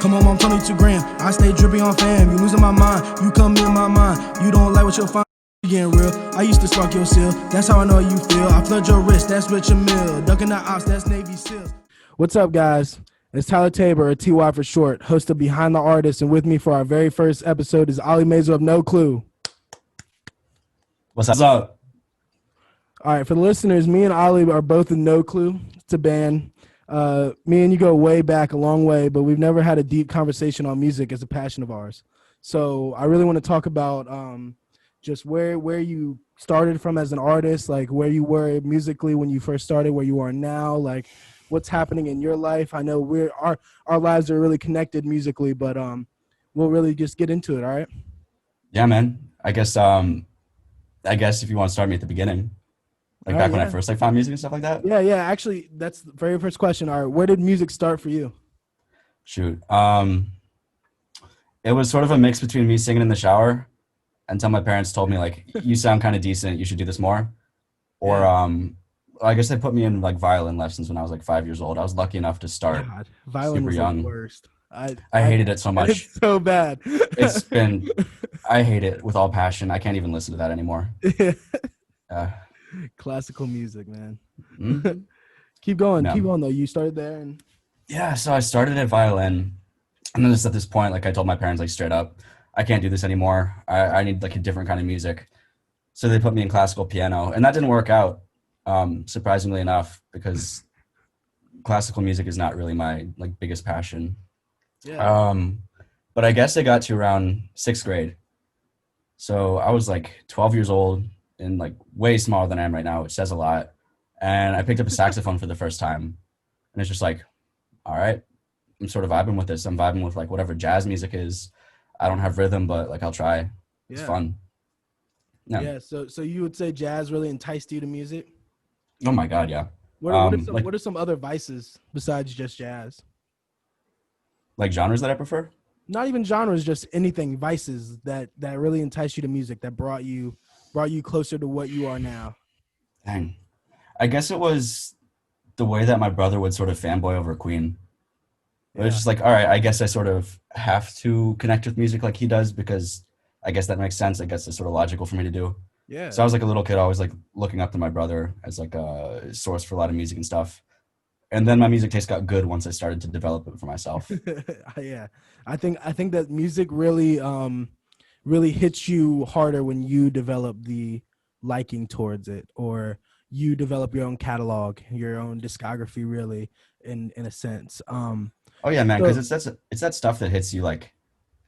Come on, mom, 22 grand. I stay dripping on fam. You losing my mind. You come in my mind. You don't like what you'll find. Getting real. I used to spark your seal. That's how I know you feel. I flood your wrist. That's Richard Mill. Ducking the ops. That's Navy SEALs. What's up, guys? It's Tyler Tabor, or TY for short, host of Behind the Artist, and with me for our very first episode is Olimezo of N0clue. What's up? All right, for the listeners, me and Ollie are both in N0clue. It's a band. Me and you go way back, a long way, but we've never had a deep conversation on music as a passion of ours. So I really want to talk about just where you started from as an artist, like where you were musically when you first started, where you are now, like what's happening in your life. I know our lives are really connected musically, but we'll really just get into it. All right. Yeah, man. I guess if you want to start me at the beginning, like back when I first found music and stuff like that. Yeah. Actually, that's the very first question. All right, where did music start for you? Shoot. It was sort of a mix between me singing in the shower until my parents told me, like, you sound kind of decent, you should do this more. Or I guess they put me in like violin lessons when I was like 5 years old. I was lucky enough to start violin super was young. The worst. I hated it so much. It's so bad. I hate it with all passion. I can't even listen to that anymore. Classical music, man. Mm-hmm. Keep going though. You started there and so I started at violin, and then just at this point, like I told my parents, like straight up, I can't do this anymore. I need like a different kind of music. So they put me in classical piano, and that didn't work out, surprisingly enough, because classical music is not really my like biggest passion. Yeah. But I guess I got to around 6th grade. So I was like 12 years old and like way smaller than I am right now, which says a lot. And I picked up a saxophone for the first time. And it's just like, all right, I'm sort of vibing with this. I'm vibing with like whatever jazz music is. I don't have rhythm, but like I'll try. It's fun. Yeah. So you would say jazz really enticed you to music? Oh my God, yeah. What are some other vices besides just jazz? Like genres that I prefer? Not even genres, just anything, vices that really entice you to music, that brought you closer to what you are now. Dang. I guess it was the way that my brother would sort of fanboy over Queen. It was just like, all right, I guess I sort of have to connect with music like he does because I guess that makes sense. I guess it's sort of logical for me to do. Yeah. So I was like a little kid, always like looking up to my brother as like a source for a lot of music and stuff. And then my music taste got good once I started to develop it for myself. Yeah. I think that music really really hits you harder when you develop the liking towards it, or you develop your own catalog, your own discography, really, in a sense. Oh yeah, man, because it's that stuff that hits you like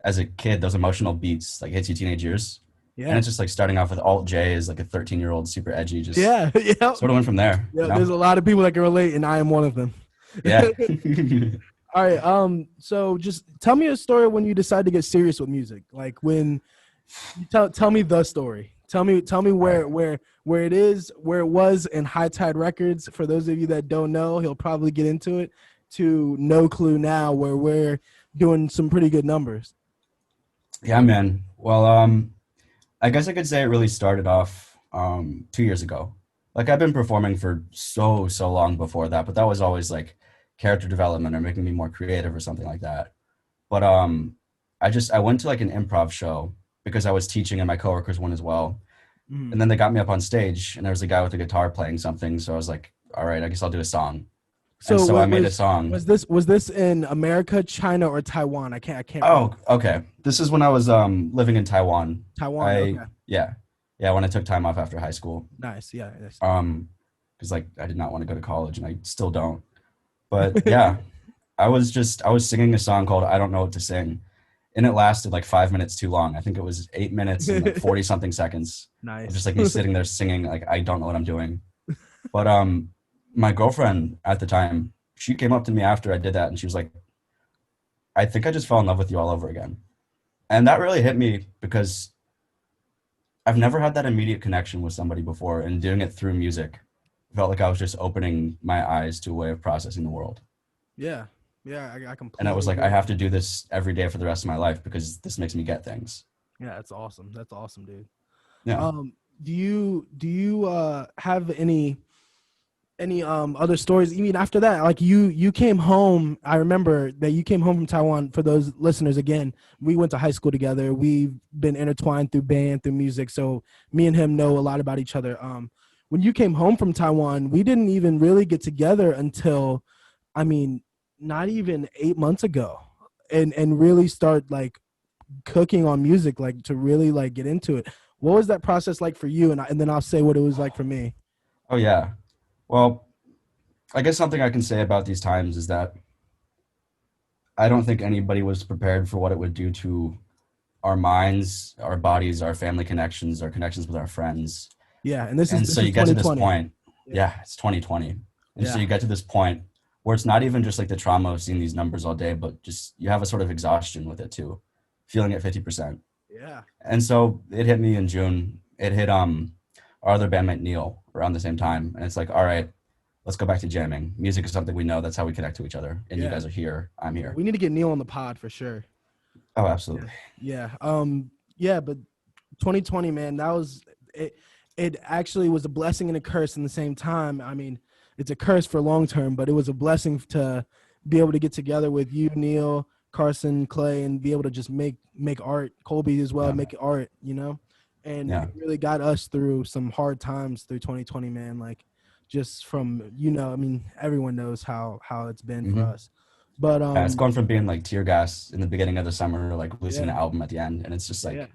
as a kid, those emotional beats like hits you teenage years. Yeah. And it's just like starting off with Alt J as like a 13-year-old, super edgy, just sort of went from there. Yeah, you know? There's a lot of people that can relate, and I am one of them. Yeah. All right. So just tell me a story when you decided to get serious with music. Like when tell me the story. Tell me where it is, where it was in High Tide Records. For those of you that don't know, he'll probably get into it, to N0clue now, where we're doing some pretty good numbers. Yeah, man. Well, I guess I could say it really started off 2 years ago. Like I've been performing for so long before that, but that was always like character development or making me more creative or something like that. But I went to like an improv show because I was teaching and my coworkers went as well. And then they got me up on stage and there was a guy with a guitar playing something. So I was like, all right, I guess I'll do a song. So I made a song. Was this in America, China, or Taiwan? I can't. Oh, okay. This is when I was living in Taiwan. Okay. Yeah. When I took time off after high school. Nice. Yeah. Because like I did not want to go to college and I still don't. But yeah, I was singing a song called I Don't Know What to Sing. And it lasted like 5 minutes too long. I think it was 8 minutes and like 40 something seconds. Nice. Just like me sitting there singing, like, I don't know what I'm doing. But my girlfriend at the time, she came up to me after I did that and she was like, I think I just fell in love with you all over again. And that really hit me because I've never had that immediate connection with somebody before, and doing it through music felt like I was just opening my eyes to a way of processing the world. Yeah. Yeah, I completely. And I was like, I have to do this every day for the rest of my life because this makes me get things. Yeah, that's awesome. That's awesome, dude. Yeah. Do you have any Any other stories? Even after that, like you came home. I remember that you came home from Taiwan. For those listeners, again, we went to high school together. We've been intertwined through band, through music. So me and him know a lot about each other. When you came home from Taiwan, we didn't even really get together until, I mean, not even 8 months ago, and really start like cooking on music, like to really like get into it. What was that process like for you? And then I'll say what it was like for me. Oh yeah. Well, I guess something I can say about these times is that I don't think anybody was prepared for what it would do to our minds, our bodies, our family connections, our connections with our friends. Yeah, and this is And this so is you get to this 2020. point, Yeah, yeah, it's 2020. And so yeah, you get to this point where it's not even just like the trauma of seeing these numbers all day, but just you have a sort of exhaustion with it too, feeling at 50%. yeah, And so it hit me in June. It hit our other bandmate Neil around the same time. And it's like, all right, let's go back to jamming. Music is something we know. That's how we connect to each other. And you yeah, guys are here. I'm yeah. here. We need to get Neil on the pod for sure. Oh, Yeah, absolutely. yeah, yeah. But 2020, man, that was it. It actually was a blessing and a curse in the same time. I mean, it's a curse for long term, but it was a blessing to be able to get together with you, Neil, Carson, Clay, and be able to just make art. Colby as well, Yeah. make art. And Yeah. it really got us through some hard times through 2020, man. Like just from I mean, everyone knows how it's been for Hmm. us. But Yeah. It's gone from being like tear gas in the beginning of the summer to like releasing yeah, an album at the end. And it's just yeah. like,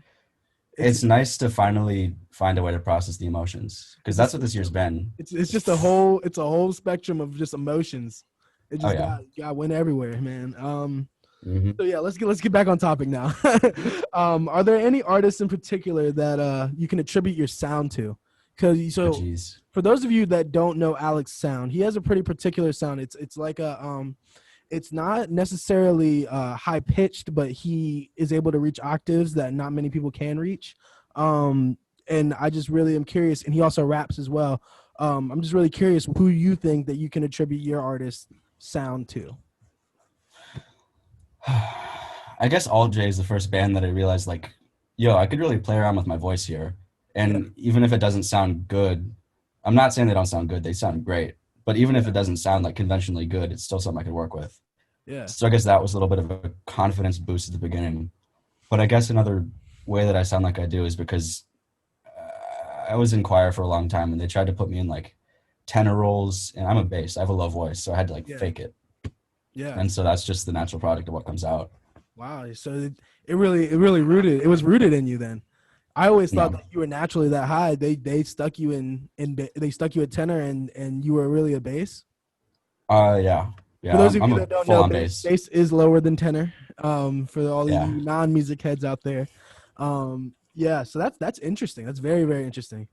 It's it's nice to finally find a way to process the emotions because it's a that's what this year's spectrum. been. It's just a whole spectrum of just emotions. It Oh, just yeah. got went everywhere, man. Hmm. So yeah, let's get back on topic now. Are there any artists in particular that you can attribute your sound to? Because Oh, so geez. for those of you that don't know Alex's sound, he has a pretty particular sound. It's like it's not necessarily high pitched, but he is able to reach octaves that not many people can reach. Um, and I just really am curious. And he also raps as well. I'm just really curious who you think that you can attribute your artist sound to. I guess All J is the first band that I realized like, yo, I could really play around with my voice here. Yeah, And even if it doesn't sound good, I'm not saying they don't sound good, they sound great. But even if yeah, it doesn't sound like conventionally good, it's still something I could work with. yeah, So I guess that was a little bit of a confidence boost at the beginning. But I guess another way that I sound like I do is because I was in choir for a long time and they tried to put me in like tenor roles and I'm a bass. I have a low voice, so I had to like yeah, fake it. yeah. And so that's just the natural product of what comes out. Wow. So it was rooted in you then. I always thought Yeah. that you were naturally that high. They stuck you they stuck you at tenor and you were really a bass. Yeah. For Yeah, those of I'm you a that don't full know, on bass bass. bass is lower than tenor. For all of Yeah. you non-music heads out there. Yeah, so that's interesting. That's very, very interesting.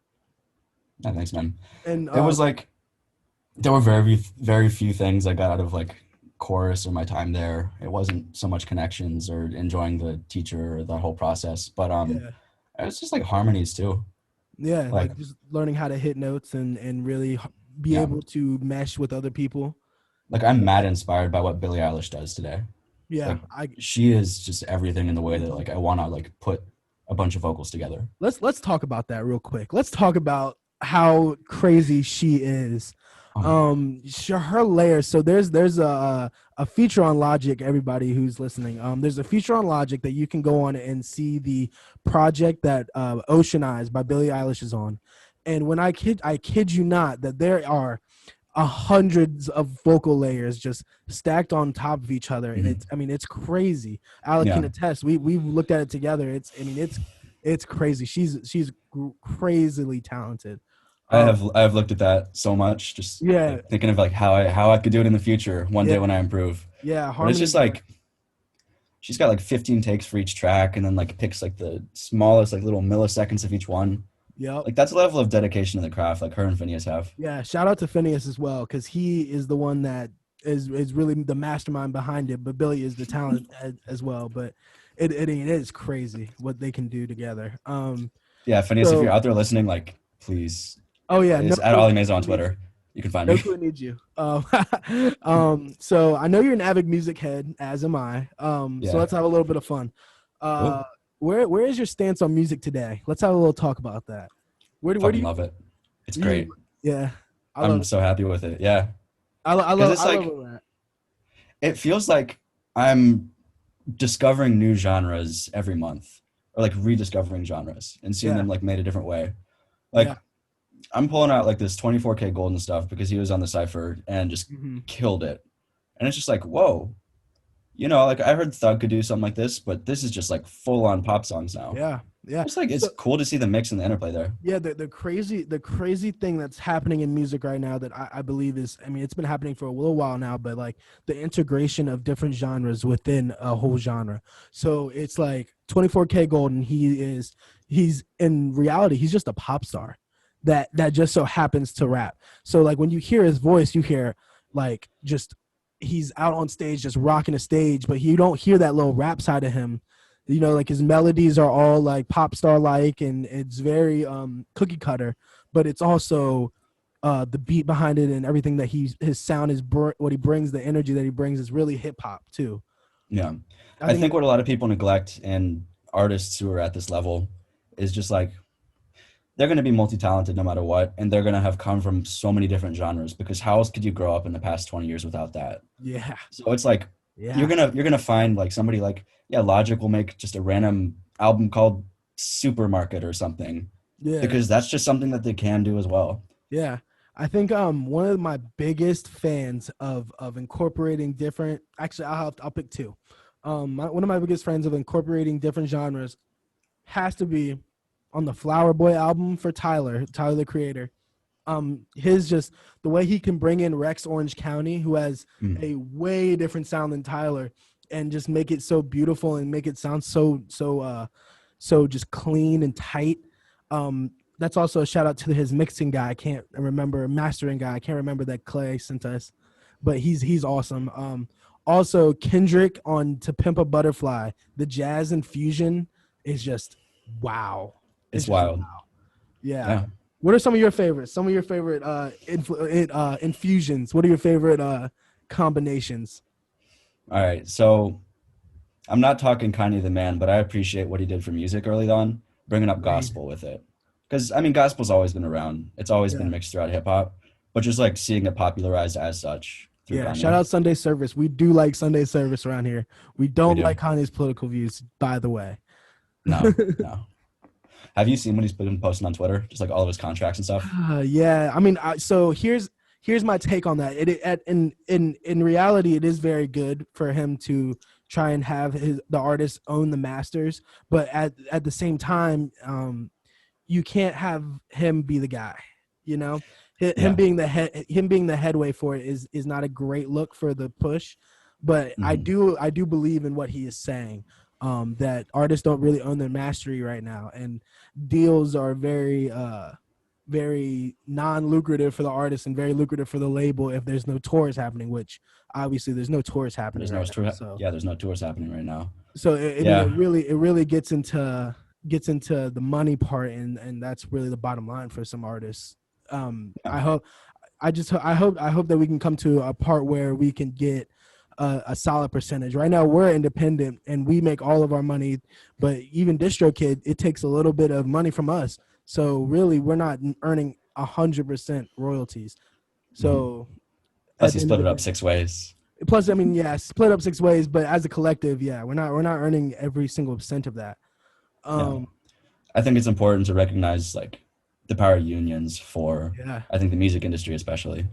Yeah, thanks, man. And It was like there were very few things I got out of like chorus or my time there. It wasn't so much connections or enjoying the teacher or the whole process, but yeah, it was just like harmonies too. yeah, Like, like just learning how to hit notes and really be yeah. able to mesh with other people. Like I'm mad inspired by what Billie Eilish does today. Yeah, Like I she is just everything in the way that like I want to like put a bunch of vocals together. let's talk about that real quick. Let's talk about how crazy she is. Oh my God. Her layers. So there's a feature on Logic. Everybody who's listening, there's a feature on Logic that you can go on and see the project that Ocean Eyes by Billie Eilish is on. And when I kid you not, that there are hundreds of vocal layers just stacked on top of each other, and Mhm. I mean it's crazy. Alec can Yeah. attest. We've looked at it together. It's crazy. She's crazily talented. um I have looked at that so much, just yeah, like thinking of like how I could do it in the future one day yeah, when I improve. yeah, But it's just harmonies are like she's got like 15 takes for each track and then like picks like the smallest like little milliseconds of each one. yep. Like that's a level of dedication to the craft like her and Phineas have. Yeah, shout out to Phineas as well, because he is the one that is really the mastermind behind it, but Billy is the talent as well. But it is crazy what they can do together. Yeah, Phineas, if you're So out there listening, like please, oh yeah, it's at Olimezo on Twitter. You can find No me. clue needs you. So I know you're an avid music head, as am I. So Yeah. let's have a little bit of fun. Oh, Uh, where is your stance on music today? Let's have a little talk about that. Where do fucking you love it. It's do you great. yeah? I love I'm it so too. happy with it. Yeah. I Because love it's I love like, a rap. it feels like I'm discovering new genres every month, or like rediscovering genres and seeing Yeah, them like made a different way. Like yeah. I'm pulling out like this 24K Golden stuff because he was on the Cypher and just Hmm. killed it. And it's just like, whoa, like I heard Thug could do something like this, but this is just like full on pop songs now. Yeah, yeah. It's like it's So cool to see the mix and the interplay there. yeah, the crazy thing that's happening in music right now that I believe is, I mean, it's been happening for a little while now, but like the integration of different genres within a whole genre. So it's like 24K Golden, he's in reality, he's just a pop star that just so happens to rap. So like when you hear his voice, you hear like just he's out on stage just rocking a stage, but you don't hear that little rap side of him. Like his melodies are all like pop star like, and it's very cookie cutter, but it's also the beat behind it and everything that his sound is, what he brings, the energy that he brings is really hip hop too. Yeah. I I think think what a lot of people neglect in artists who are at this level is just like they're going to be multi-talented no matter what, and they're going to have come from so many different genres because how else could you grow up in the past 20 years without that? yeah, So it's like you're yeah, gonna you're gonna find like somebody like, yeah, Logic will make just a random album called Supermarket or something yeah, because that's just something that they can do as well. yeah. I think one of my biggest fans of incorporating different, actually I'll pick two. One of my biggest friends of incorporating different genres has to be on the Flower Boy album for Tyler the Creator. His just the way he can bring in Rex Orange County, who has Mm. a way different sound than Tyler, and just make it so beautiful and make it sound so just clean and tight. That's also a shout out to his mixing guy. I can't remember, mastering guy. I can't remember that Clay sent us, but he's awesome. Also Kendrick on To Pimp a Butterfly. The jazz infusion is just wow. It's It's just wild. wow. Yeah. Yeah. What are some of your favorites? Some of your favorite infusions. What are your favorite combinations? All right. So I'm not talking Kanye the man, but I appreciate what he did for music early on, bringing up Great. gospel with it. Because I mean, gospel's always been around. It's always been Yeah. mixed throughout hip hop, but just like seeing it popularized as such through Yeah. Shout Kanye. out Sunday Service. We do like Sunday Service around here. We We don't do. like Kanye's political views, by the way. No, no. Have you seen what he's been posting on Twitter? Just like all of his contracts and stuff. Yeah. I mean, so here's my take on that. In reality, it is very good for him to try and have the artist own the masters, but at the same time, you can't have him be the guy. You know, him Yeah. being the headway for it is not a great look for the push. But I Hmm. do I do believe in what he is saying. That artists don't really own their mastery right now, and deals are very non-lucrative for the artist and very lucrative for the label if there's no tours happening. Which obviously there's no tours happening There's no right now. tour. So Yeah, there's no tours happening right now. I mean, Yeah. it really gets into the money part, and that's really the bottom line for some artists. Yeah. I hope that we can come to a part where we can get a solid percentage. Right now we're independent and we make all of our money, but even DistroKid, it takes a little bit of money from us. So really we're not earning 100% royalties. Hmm. So Plus, at he the end of split the it up day, 6 ways. plus I mean, yeah, split up 6 ways, but as a collective, yeah, we're not earning every single cent of that. Yeah. um I think it's important to recognize like the power of unions for, yeah, I think, the music industry especially.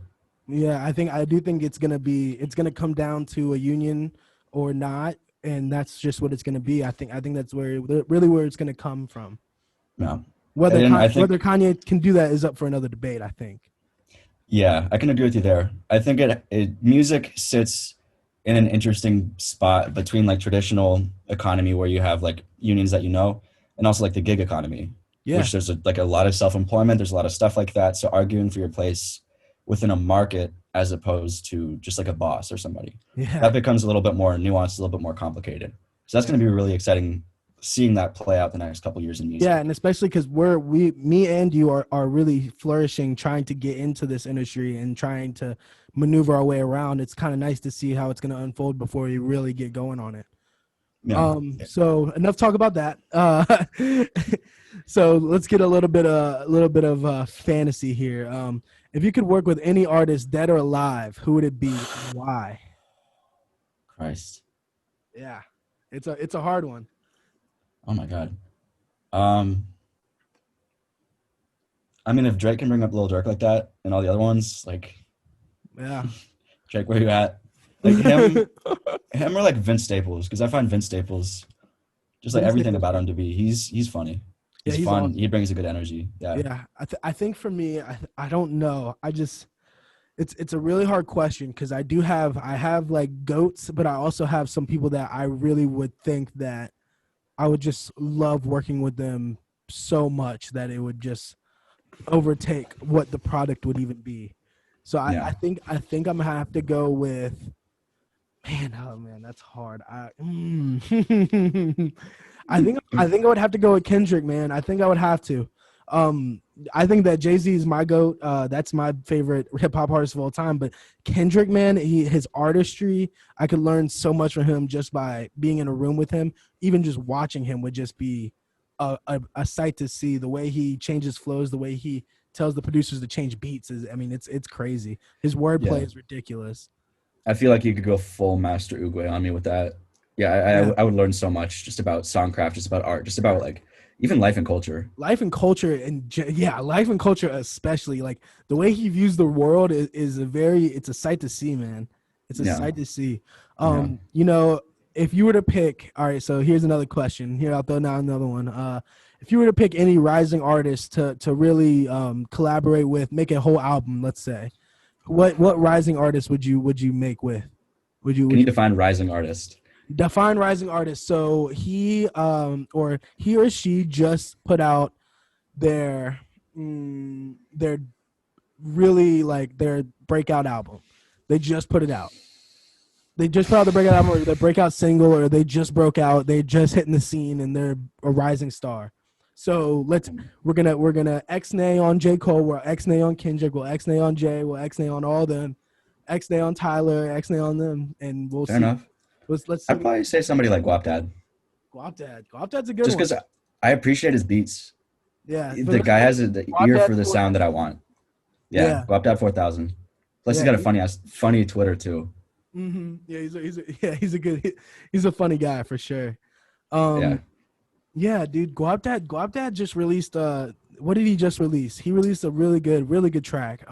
yeah, I do think it's gonna come down to a union or not, and that's just what it's gonna be. I think that's where it's gonna come from. Yeah. Whether And I whether think, Kanye can do that is up for another debate, I think. yeah, I can agree with you there. I think it music sits in an interesting spot between like traditional economy where you have like unions that and also like the gig economy, Yeah, which there's like a lot of self-employment, there's a lot of stuff like that. So arguing for your place within a market as opposed to just like a boss or somebody, yeah, that becomes a little bit more nuanced, a little bit more complicated. So that's yeah, going to be really exciting seeing that play out the next couple years in yeah, music. and especially because me and you are really flourishing, trying to get into this industry and trying to maneuver our way around. It's kind of nice to see how it's going to unfold before we really get going on it. Yeah. So enough talk about that. So let's get a little bit of fantasy here. If you could work with any artist, dead or alive, who would it be and why? Christ. Yeah, it's a hard one. Oh my God. Um, I mean, if Drake can bring up Lil Durk like that, and all the other ones, like Yeah. Drake, where you at? Like him or like Vince Staples, because I find Vince Staples just like Vince everything Staples. about him to be. He's funny. Yeah, He's he's fun. He awesome. brings a good energy. Yeah. Yeah, I think for me, I don't know. It's a really hard question because I have like goats, but I also have some people that I really would think that I would just love working with them so much that it would just overtake what the product would even be. So Yeah. I think I'm gonna have to go with man. Oh man, that's hard. I think I would have to go with Kendrick, man. I think I would have to. Um, I think that Jay-Z is my goat. That's my favorite hip hop artist of all time. But Kendrick, man, his artistry, I could learn so much from him just by being in a room with him. Even just watching him would just be a sight to see. The way he changes flows, the way he tells the producers to change beats is, I mean, it's crazy. His wordplay Yeah. is ridiculous. I feel like you could go full Master Oogway on me with that. Yeah, Yeah. I would learn so much just about songcraft, just about art, just about like even life and culture. Life and culture and yeah, life and culture especially, like the way he views the world is a very, it's a sight to see, man. It's a Yeah. sight to see. Yeah. You know, if you were to pick, all right, so here's another question here, I'll throw down another one. If you were to pick any rising artist to really collaborate with, make a whole album, let's say, what rising artist would you make with, Can would you you define rising artist? define rising artist? So he or he or she just put out their their really like their breakout album. They just put it out. They just put out the breakout album or their breakout single, or they just broke out. They just hitting the scene and they're a rising star. So we're gonna X-nay on J. Cole, we'll X-nay on Kendrick, we'll X-nay on Jay, we'll X-nay on all them, X-nay on Tyler, X-nay on them, and we'll Fair see. enough. Let's see I'd what probably say somebody like Guap Dad, Guap Dad's a good just one. because I appreciate his beats. Yeah, for The those guy has the Guap ear Dad for the for sound that I want. Yeah, yeah, Guap Dad 4000. Plus, he's yeah. got a funny Twitter too. Yeah, yeah, he's a funny guy for sure. Yeah, Um, yeah, dude, Guap Dad just released what did he just release? He released a really good track.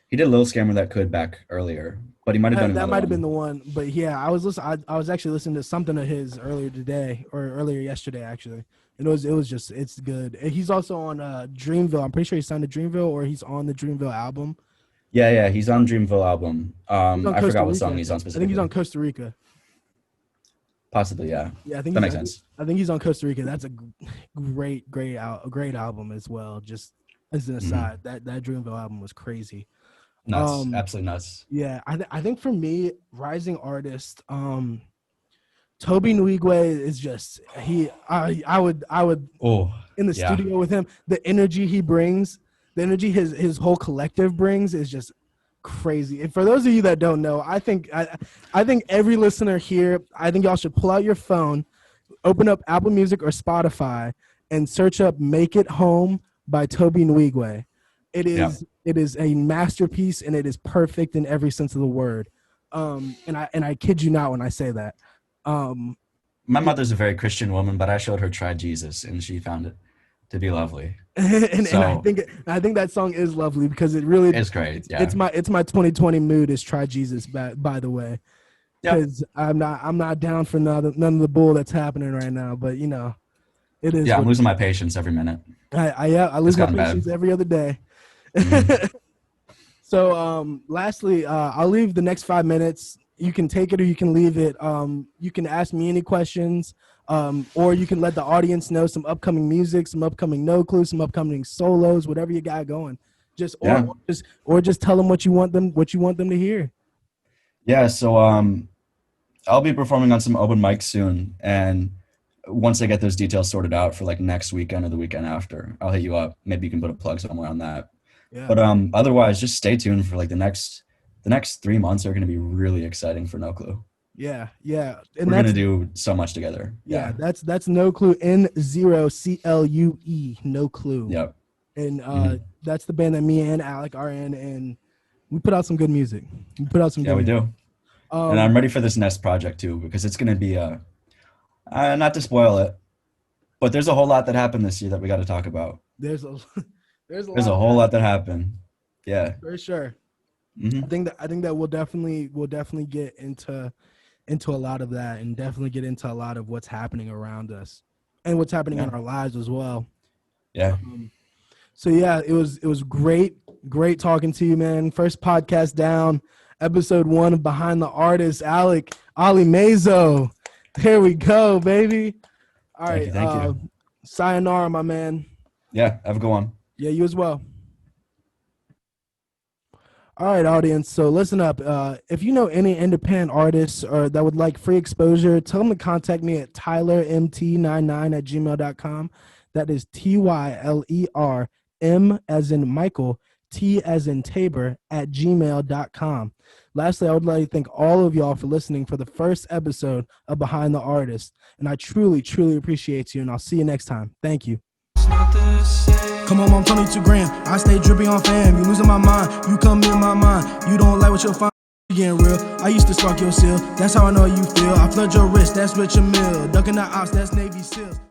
he did a little scammer that could back earlier, but he might have done That another might have been one. the one, but yeah, I was actually listening to something of his earlier today or earlier yesterday actually. And it was just it's good. And he's also on Dreamville. I'm pretty sure he signed to Dreamville or he's on the Dreamville album. Yeah, yeah, he's on Dreamville album. He's on I Costa forgot what song Rica. he's on I think he's on specifically. Costa Rica. Possibly, yeah. Yeah, That makes sense. I think he's on Costa Rica. That's a a great album as well. Just as an Hmm. aside, that Dreamville album was crazy. Nuts, Um, absolutely nuts. yeah, I think for me, rising artist, Toby Nwigwe is just I would Oh, in the yeah, studio with him. The energy he brings, the energy his whole collective brings is just crazy. And for those of you that don't know, I think every listener here, I think y'all should pull out your phone, open up Apple Music or Spotify, and search up "Make It Home" by Toby Nwigwe. yeah. It is a masterpiece and it is perfect in every sense of the word. And I kid you not when I say that. Um, My mother's a very Christian woman, but I showed her try Jesus, and she found it to be lovely. and So I think that song is lovely because it really it's great. Yeah. it's my 2020 mood is try Jesus by the way, Yep. because I'm not down for none of the bull that's happening right now, but you know it is Yeah, I'm what losing my patience every minute. I It's lose my gotten bad. patience every other day. Hmm. So lastly, I'll leave the next 5 minutes. You can take it or you can leave it. You can ask me any questions, or you can let the audience know some upcoming music, some upcoming no clue, some upcoming solos, whatever you got going. Just Yeah. or just tell them what you want them to hear. Yeah. So I'll be performing on some open mics soon, and once I get those details sorted out for like next weekend or the weekend after, I'll hit you up. Maybe you can put a plug somewhere on that. Yeah, But otherwise, just stay tuned for like the next 3 months are going to be really exciting for No Clue. yeah, and We're going to do so much together. yeah, Yeah. that's no clue N0clue no clue. Yep. and Hmm. that's the band that me and Alec are in, and we put out some good music. We put out some Yeah, good we music. do. And I'm Um, ready for this next project too, because it's going to be not to spoil it, but there's a whole lot that happened this year that we got to talk about. there's a there's a There's lot a of whole that lot that happened. Yeah. for sure. Hmm. I think that we'll definitely get into a lot of that, and definitely get into a lot of what's happening around us and what's happening in Yeah. our lives as well. Yeah. Um, so yeah, it was great talking to you, man. First podcast down, episode 1 of Behind the Artist. Alec Olimezo. There we go, baby. All Thank right, you. Thank you. sayonara, my man. Yeah. Have a good one. Yeah, you as well. All right, audience. So listen up. If you know any independent artists or that would like free exposure, tell them to contact me at tylermt99@gmail.com. That is TYLERM as in Michael, T as in Tabor at gmail.com. Lastly, I would like to thank all of y'all for listening for the first episode of Behind the Artist. And I truly, truly appreciate you. And I'll see you next time. Thank you. Come on, mom, 22 grand. I stay dripping on fam. You losing my mind. You come in my mind. You don't like what you'll find. You getting real. I used to spark your seal. That's how I know you feel. I flood your wrist. That's Richard Mill. Ducking the ops. That's Navy SEALs.